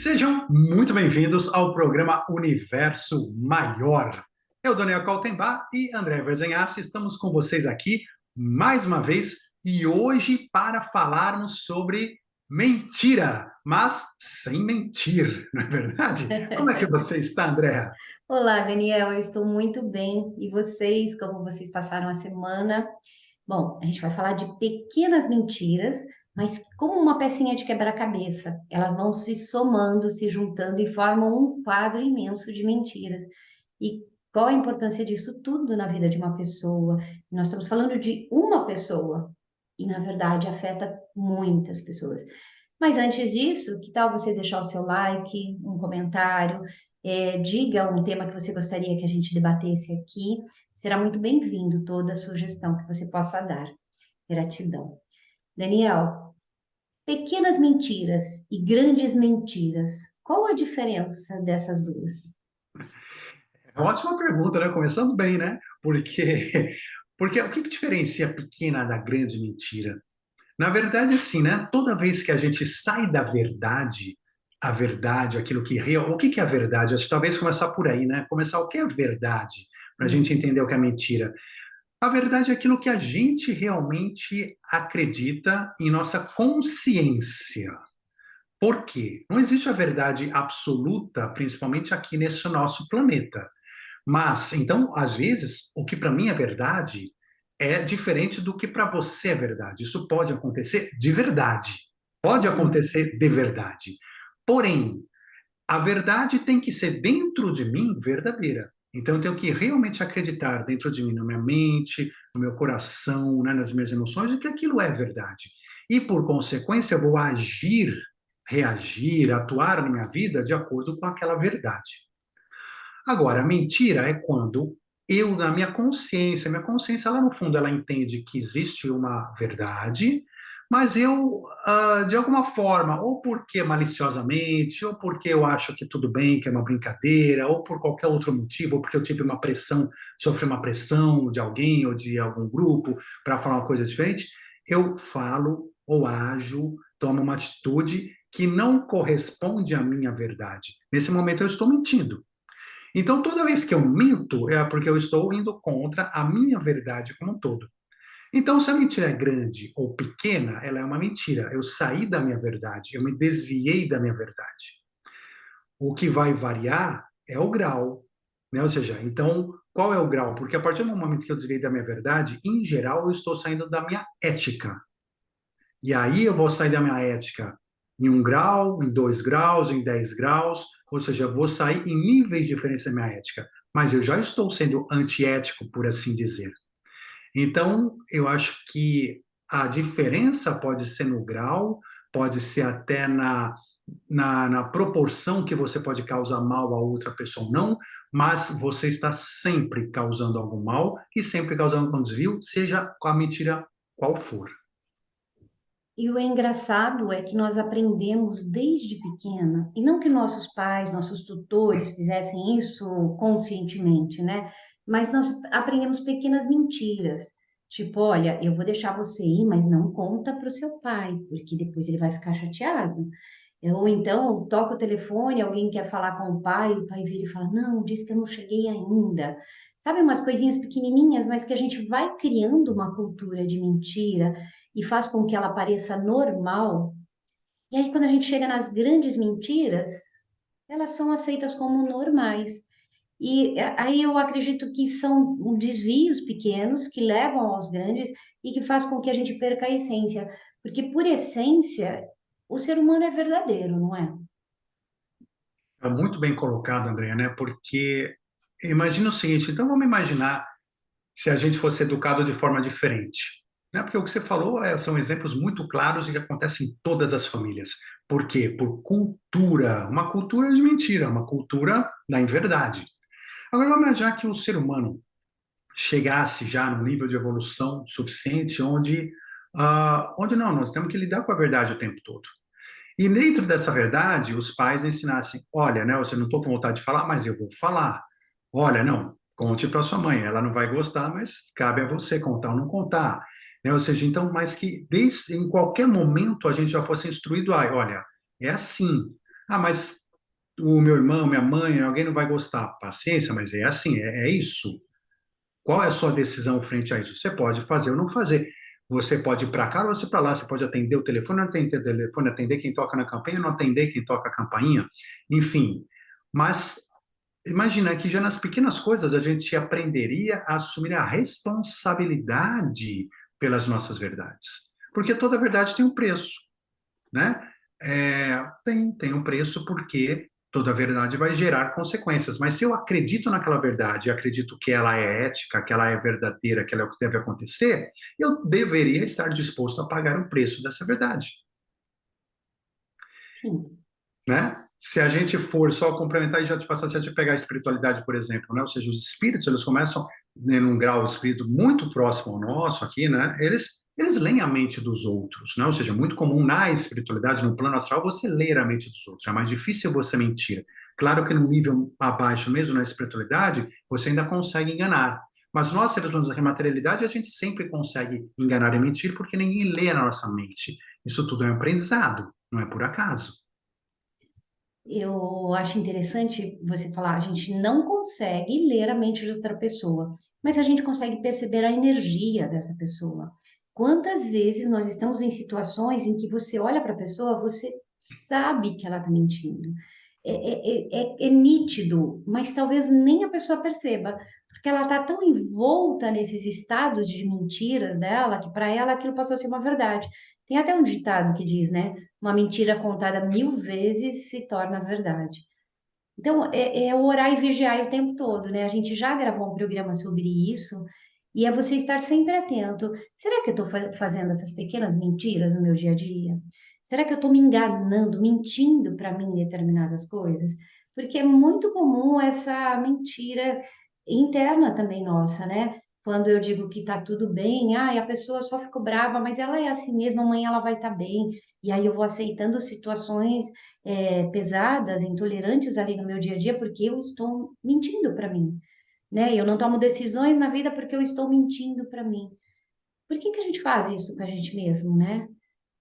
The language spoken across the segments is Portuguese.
Sejam muito bem-vindos ao programa Universo Maior. Eu, Daniel Kaltenbach e André Verzenhassi, estamos com vocês aqui mais uma vez e hoje para falarmos sobre mentira, mas sem mentir, não é verdade? Como é que você está, André? Olá, Daniel, eu estou muito bem. E vocês, como vocês passaram a semana? Bom, a gente vai falar de pequenas mentiras, mas como uma pecinha de quebra-cabeça. Elas vão se somando, se juntando e formam um quadro imenso de mentiras. E qual a importância disso tudo na vida de uma pessoa? Nós estamos falando de uma pessoa e, na verdade, afeta muitas pessoas. Mas antes disso, que tal você deixar o seu like, um comentário, diga um tema que você gostaria que a gente debatesse aqui. Será muito bem-vindo toda sugestão que você possa dar. Gratidão. Daniel, pequenas mentiras e grandes mentiras, qual a diferença dessas duas? É uma ótima pergunta, né? Começando bem, né? Porque o que diferencia a pequena da grande mentira? Na verdade, assim, né? Toda vez que a gente sai da verdade, a verdade, aquilo que é real, o que é a verdade? Acho que talvez começar por aí, né? Começar o que é verdade, para a gente entender o que é mentira. A verdade é aquilo que a gente realmente acredita em nossa consciência. Por quê? Não existe a verdade absoluta, principalmente aqui nesse nosso planeta. Mas, então, às vezes, o que para mim é verdade é diferente do que para você é verdade. Isso pode acontecer de verdade. Pode Uhum. acontecer de verdade. Porém, a verdade tem que ser dentro de mim verdadeira. Então, eu tenho que realmente acreditar dentro de mim, na minha mente, no meu coração, né, nas minhas emoções, de que aquilo é verdade. E, por consequência, eu vou agir, reagir, atuar na minha vida de acordo com aquela verdade. Agora, a mentira é quando eu, na minha consciência lá no fundo, ela entende que existe uma verdade, mas eu, de alguma forma, ou porque maliciosamente, ou porque eu acho que tudo bem, que é uma brincadeira, ou por qualquer outro motivo, ou porque eu tive uma pressão, sofri uma pressão de alguém ou de algum grupo para falar uma coisa diferente, eu falo ou ajo, tomo uma atitude que não corresponde à minha verdade. Nesse momento eu estou mentindo. Então, toda vez que eu minto, é porque eu estou indo contra a minha verdade como um todo. Então, se a mentira é grande ou pequena, ela é uma mentira. Eu saí da minha verdade, eu me desviei da minha verdade. O que vai variar é o grau, né? Ou seja, então, qual é o grau? Porque a partir do momento que eu desviei da minha verdade, em geral, eu estou saindo da minha ética. E aí eu vou sair da minha ética em 1 grau, em 2 graus, em 10 graus, ou seja, eu vou sair em níveis diferentes da minha ética. Mas eu já estou sendo antiético, por assim dizer. Então, eu acho que a diferença pode ser no grau, pode ser até na proporção que você pode causar mal a outra pessoa ou não, mas você está sempre causando algum mal e sempre causando algum desvio, seja com a mentira qual for. E o engraçado é que nós aprendemos desde pequena, e não que nossos pais, nossos tutores fizessem isso conscientemente, né? Mas nós aprendemos pequenas mentiras. Tipo, olha, eu vou deixar você ir, mas não conta para o seu pai, porque depois ele vai ficar chateado. Ou então, toca o telefone, alguém quer falar com o pai vira e fala, não, diz que eu não cheguei ainda. Sabe, umas coisinhas pequenininhas, mas que a gente vai criando uma cultura de mentira e faz com que ela pareça normal. E aí, quando a gente chega nas grandes mentiras, elas são aceitas como normais. E aí eu acredito que são desvios pequenos que levam aos grandes e que faz com que a gente perca a essência. Porque, por essência, o ser humano é verdadeiro, não é? É muito bem colocado, André, né? Porque imagina o seguinte, então vamos imaginar se a gente fosse educado de forma diferente. Né? Porque o que você falou são exemplos muito claros e que acontecem em todas as famílias. Por quê? Por cultura. Uma cultura de mentira, uma cultura da inverdade. Agora, vamos imaginar que o ser humano chegasse já no nível de evolução suficiente onde não, nós temos que lidar com a verdade o tempo todo. E dentro dessa verdade, os pais ensinassem: olha, né, você não estou com vontade de falar, mas eu vou falar. Olha, não, conte para sua mãe, ela não vai gostar, mas cabe a você contar ou não contar. Né? Ou seja, então, mas que em qualquer momento a gente já fosse instruído a, olha, é assim. Ah, mas o meu irmão, minha mãe, alguém não vai gostar. Paciência, mas é assim, é isso. Qual é a sua decisão frente a isso? Você pode fazer ou não fazer. Você pode ir para cá ou você para lá. Você pode atender o telefone, não atender o telefone, atender quem toca na campainha, não atender quem toca a campainha. Enfim, mas imagina que já nas pequenas coisas a gente aprenderia a assumir a responsabilidade pelas nossas verdades. Porque toda verdade tem um preço, né? Tem um preço porque toda verdade vai gerar consequências. Mas se eu acredito naquela verdade, acredito que ela é ética, que ela é verdadeira, que ela é o que deve acontecer, eu deveria estar disposto a pagar o preço dessa verdade, Sim. né? Se a gente for só complementar e já te passar, se a gente pegar a espiritualidade, por exemplo, né? Ou seja, os espíritos, eles começam né, num grau de espírito muito próximo ao nosso aqui, né? Eles leem a mente dos outros, né? Ou seja, é muito comum na espiritualidade, no plano astral, você ler a mente dos outros. É mais difícil você mentir. Claro que no nível abaixo, mesmo na espiritualidade, você ainda consegue enganar. Mas nós, seres humanos aqui, materialidade, a gente sempre consegue enganar e mentir porque ninguém lê na nossa mente. Isso tudo é um aprendizado, não é por acaso. Eu acho interessante você falar, a gente não consegue ler a mente de outra pessoa, mas a gente consegue perceber a energia dessa pessoa. Quantas vezes nós estamos em situações em que você olha para a pessoa, você sabe que ela está mentindo. É nítido, mas talvez nem a pessoa perceba, porque ela está tão envolta nesses estados de mentiras dela que para ela aquilo passou a ser uma verdade. Tem até um ditado que diz, né? Uma mentira contada 1000 vezes se torna verdade. Então, é orar e vigiar o tempo todo, né? A gente já gravou um programa sobre isso, e é você estar sempre atento. Será que eu estou fazendo essas pequenas mentiras no meu dia a dia? Será que eu estou me enganando, mentindo para mim em determinadas coisas? Porque é muito comum essa mentira interna também nossa, né? Quando eu digo que tá tudo bem, a pessoa só ficou brava, mas ela é assim mesmo, amanhã ela vai estar bem. E aí eu vou aceitando situações pesadas, intolerantes ali no meu dia a dia, porque eu estou mentindo para mim, né? Eu não tomo decisões na vida porque eu estou mentindo para mim. Por que que a gente faz isso com a gente mesmo, né?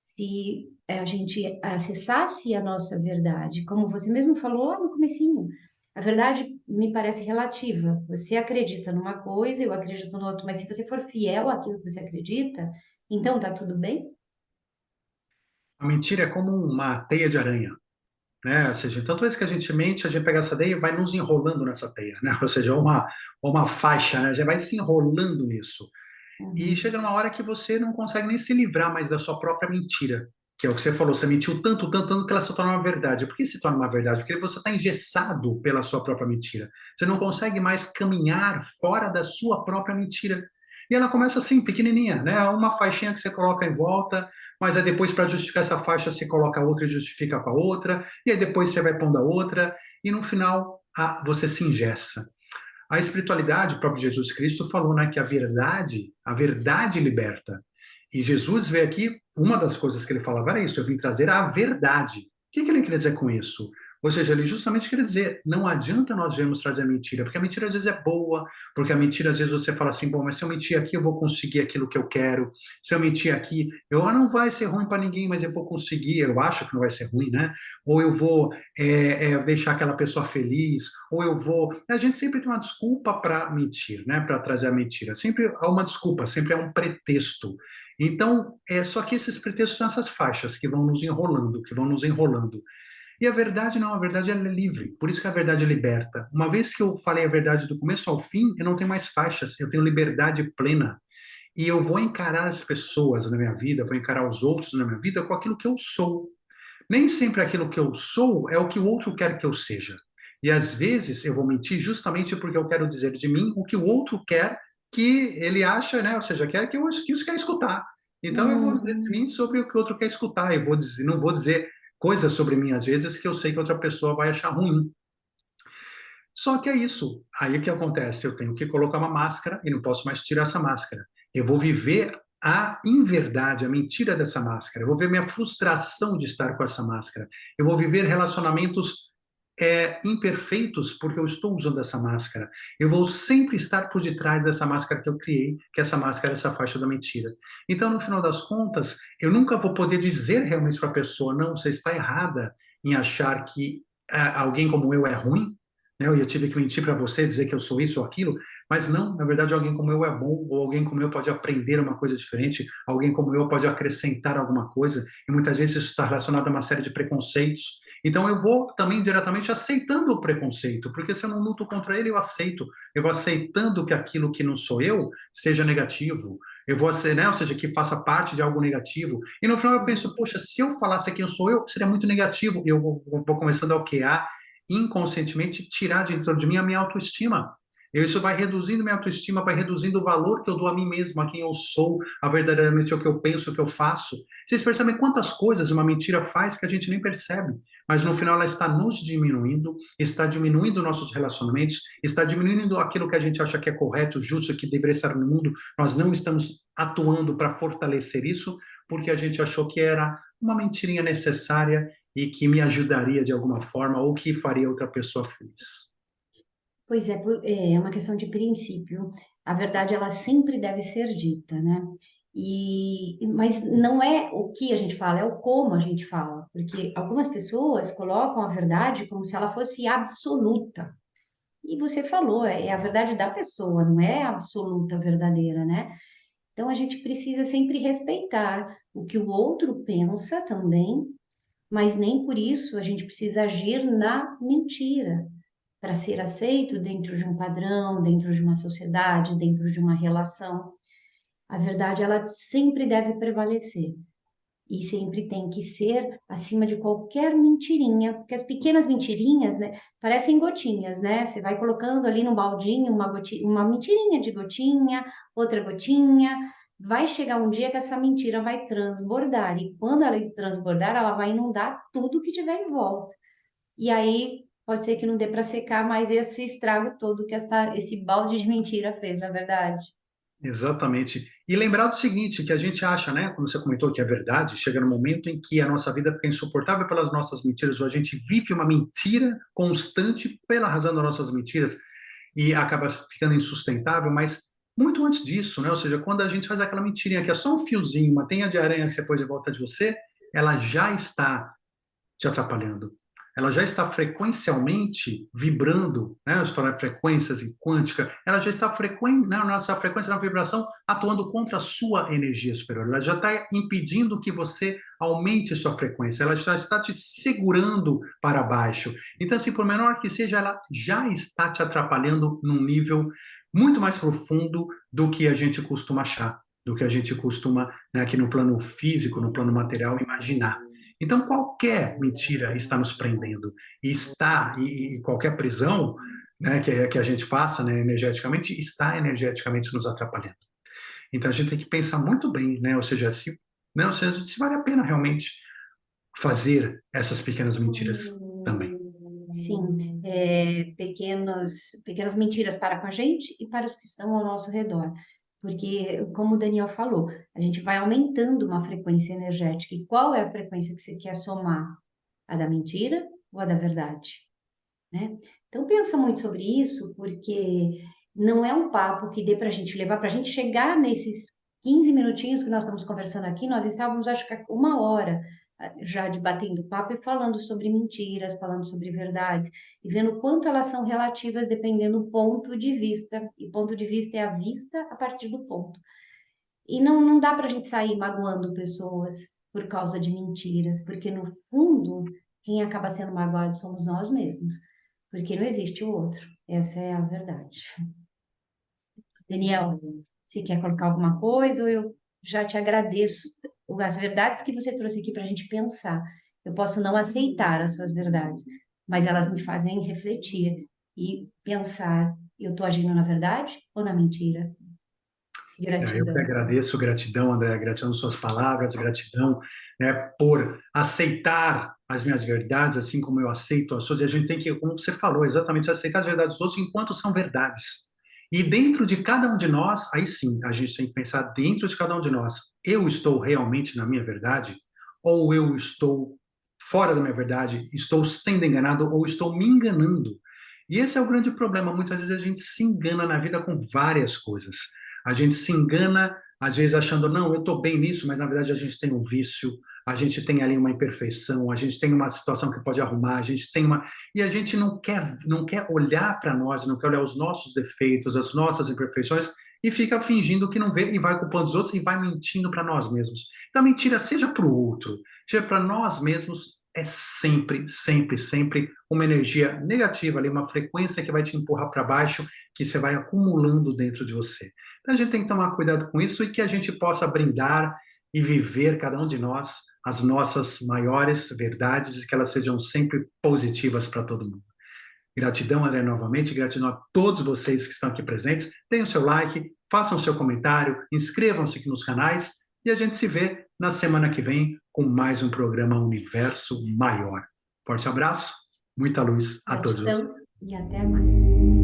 Se a gente acessasse a nossa verdade, como você mesmo falou lá no comecinho, a verdade me parece relativa. Você acredita numa coisa, eu acredito no outro, mas se você for fiel àquilo que você acredita, então tá tudo bem? A mentira é como uma teia de aranha, né? Ou seja, tanto é que a gente mente, a gente pega essa teia e vai nos enrolando nessa teia, né? Ou seja, uma faixa, né? Já vai se enrolando nisso. E Uhum. chega numa hora que você não consegue nem se livrar mais da sua própria mentira, que é o que você falou, você mentiu tanto, tanto, tanto que ela se torna uma verdade. Por que se torna uma verdade? Porque você está engessado pela sua própria mentira. Você não consegue mais caminhar fora da sua própria mentira. E ela começa assim, pequenininha, né? Uma faixinha que você coloca em volta, mas aí depois, para justificar essa faixa, você coloca outra e justifica com a outra, e aí depois você vai pondo a outra, e no final você se engessa. A espiritualidade, o próprio Jesus Cristo falou, né, que a verdade liberta. E Jesus veio aqui, uma das coisas que ele falava era isso, eu vim trazer a verdade. O que ele queria dizer com isso? Ou seja, ele justamente queria dizer, não adianta nós virmos trazer a mentira, porque a mentira às vezes é boa, porque a mentira às vezes você fala assim, bom, mas se eu mentir aqui eu vou conseguir aquilo que eu quero, se eu mentir aqui, não vai ser ruim para ninguém, mas eu vou conseguir, eu acho que não vai ser ruim, né? Ou eu vou deixar aquela pessoa feliz, ou eu vou. A gente sempre tem uma desculpa para mentir, né? Para trazer a mentira. Sempre há uma desculpa, sempre há um pretexto. Então, só que esses pretextos são essas faixas que vão nos enrolando, que vão nos enrolando. E a verdade não, a verdade ela é livre, por isso que a verdade liberta. Uma vez que eu falei a verdade do começo ao fim, eu não tenho mais faixas, eu tenho liberdade plena. E eu vou encarar as pessoas na minha vida, vou encarar os outros na minha vida com aquilo que eu sou. Nem sempre aquilo que eu sou é o que o outro quer que eu seja. E às vezes eu vou mentir justamente porque eu quero dizer de mim o que o outro quer que ele acha, né? Ou seja, quer que isso quer escutar. Então eu vou dizer de Uhum. mim sobre o que o outro quer escutar. Eu vou dizer, não vou dizer coisas sobre mim às vezes que eu sei que outra pessoa vai achar ruim. Só que é isso. Aí o que acontece? Eu tenho que colocar uma máscara e não posso mais tirar essa máscara. Eu vou viver a inverdade, a mentira dessa máscara. Eu vou ver minha frustração de estar com essa máscara. Eu vou viver relacionamentos imperfeitos porque eu estou usando essa máscara. Eu vou sempre estar por detrás dessa máscara que eu criei, que essa máscara é essa faixa da mentira. Então, no final das contas, eu nunca vou poder dizer realmente para a pessoa, não, você está errada. em achar que alguém como eu é ruim, né? Eu tive que mentir para você, dizer que eu sou isso ou aquilo, mas não, na verdade, alguém como eu é bom, ou alguém como eu pode aprender uma coisa diferente, alguém como eu pode acrescentar alguma coisa, e muitas vezes isso está relacionado a uma série de preconceitos. Então eu vou também diretamente aceitando o preconceito, porque se eu não luto contra ele, eu aceito. Eu vou aceitando que aquilo que não sou eu seja negativo. Eu vou ser, né? Ou seja, que faça parte de algo negativo. E no final eu penso, poxa, se eu falasse quem eu sou eu, seria muito negativo. E eu vou começando a OKR inconscientemente tirar de dentro de mim a minha autoestima. Isso vai reduzindo minha autoestima, vai reduzindo o valor que eu dou a mim mesmo, a quem eu sou, a verdadeiramente o que eu penso, o que eu faço. Vocês percebem quantas coisas uma mentira faz que a gente nem percebe, mas no final ela está nos diminuindo, está diminuindo nossos relacionamentos, está diminuindo aquilo que a gente acha que é correto, justo, que deveria estar no mundo. Nós não estamos atuando para fortalecer isso, porque a gente achou que era uma mentirinha necessária e que me ajudaria de alguma forma ou que faria outra pessoa feliz. Pois é, é uma questão de princípio. A verdade, ela sempre deve ser dita, né? Mas não é o que a gente fala, é o como a gente fala. Porque algumas pessoas colocam a verdade como se ela fosse absoluta. E você falou, é a verdade da pessoa, não é absoluta, verdadeira, né? Então a gente precisa sempre respeitar o que o outro pensa também, mas nem por isso a gente precisa agir na mentira para ser aceito dentro de um padrão, dentro de uma sociedade, dentro de uma relação. A verdade, ela sempre deve prevalecer e sempre tem que ser acima de qualquer mentirinha, porque as pequenas mentirinhas, né, parecem gotinhas, né? Você vai colocando ali no baldinho uma mentirinha de gotinha, outra gotinha. Vai chegar um dia que essa mentira vai transbordar, e quando ela transbordar, ela vai inundar tudo que tiver em volta. E aí pode ser que não dê para secar mais esse estrago todo que esse balde de mentira fez, na verdade. Exatamente. E lembrar do seguinte, que a gente acha, né, como você comentou que é verdade, chega no momento em que a nossa vida fica insuportável pelas nossas mentiras, ou a gente vive uma mentira constante pela razão das nossas mentiras e acaba ficando insustentável, mas muito antes disso, né, ou seja, quando a gente faz aquela mentirinha que é só um fiozinho, uma teia de aranha que você pôs de volta de você, ela já está te atrapalhando. Ela já está frequencialmente vibrando, né? Eu falei frequências em quântica, ela já está na nossa frequência, na vibração, atuando contra a sua energia superior. Ela já está impedindo que você aumente sua frequência, ela já está te segurando para baixo. Então, assim, por menor que seja, ela já está te atrapalhando num nível muito mais profundo do que a gente costuma achar, do que a gente costuma, né, aqui no plano físico, no plano material, imaginar. Então, qualquer mentira está nos prendendo. E qualquer prisão, né, que a gente faça, né, energeticamente, está energeticamente nos atrapalhando. Então, a gente tem que pensar muito bem, né, ou seja, se vale a pena realmente fazer essas pequenas mentiras também. Sim, pequenas mentiras para com a gente e para os que estão ao nosso redor. Porque, como o Daniel falou, a gente vai aumentando uma frequência energética. E qual é a frequência que você quer somar? A da mentira ou a da verdade? Né? Então, pensa muito sobre isso, porque não é um papo que dê para a gente levar, para a gente chegar nesses 15 minutinhos que nós estamos conversando aqui, nós estávamos, acho que, uma hora já debatendo papo e falando sobre mentiras, falando sobre verdades, e vendo o quanto elas são relativas dependendo do ponto de vista, e ponto de vista é a vista a partir do ponto. E não dá para a gente sair magoando pessoas por causa de mentiras, porque no fundo, quem acaba sendo magoado somos nós mesmos, porque não existe o outro. Essa é a verdade. Daniel, você quer colocar alguma coisa ou eu já te agradeço as verdades que você trouxe aqui para a gente pensar. Eu posso não aceitar as suas verdades, mas elas me fazem refletir e pensar: eu estou agindo na verdade ou na mentira? Eu que Gratidão. agradeço, gratidão, André, gratidão às suas palavras, gratidão, né, por aceitar as minhas verdades, assim como eu aceito as suas. E a gente tem que, como você falou, exatamente aceitar as verdades dos outros enquanto são verdades. E dentro de cada um de nós, aí sim, a gente tem que pensar dentro de cada um de nós, eu estou realmente na minha verdade? Ou eu estou fora da minha verdade, estou sendo enganado ou estou me enganando? E esse é o grande problema. Muitas vezes a gente se engana na vida com várias coisas. A gente se engana, às vezes, achando, não, eu estou bem nisso, mas na verdade a gente tem um vício. a gente tem ali uma imperfeição, a gente tem uma situação que pode arrumar, a gente tem uma... E a gente não quer olhar para nós, não quer olhar os nossos defeitos, as nossas imperfeições, e fica fingindo que não vê, e vai culpando os outros, e vai mentindo para nós mesmos. Então, a mentira, seja para o outro, seja para nós mesmos, é sempre, sempre, sempre uma energia negativa ali, uma frequência que vai te empurrar para baixo, que você vai acumulando dentro de você. Então, a gente tem que tomar cuidado com isso e que a gente possa brindar e viver, cada um de nós, as nossas maiores verdades e que elas sejam sempre positivas para todo mundo. Gratidão, André, novamente, gratidão a todos vocês que estão aqui presentes. Deem o seu like, façam o seu comentário, inscrevam-se aqui nos canais e a gente se vê na semana que vem com mais um programa Universo Maior. Forte abraço, muita luz a todos vocês. Gratidão e até mais.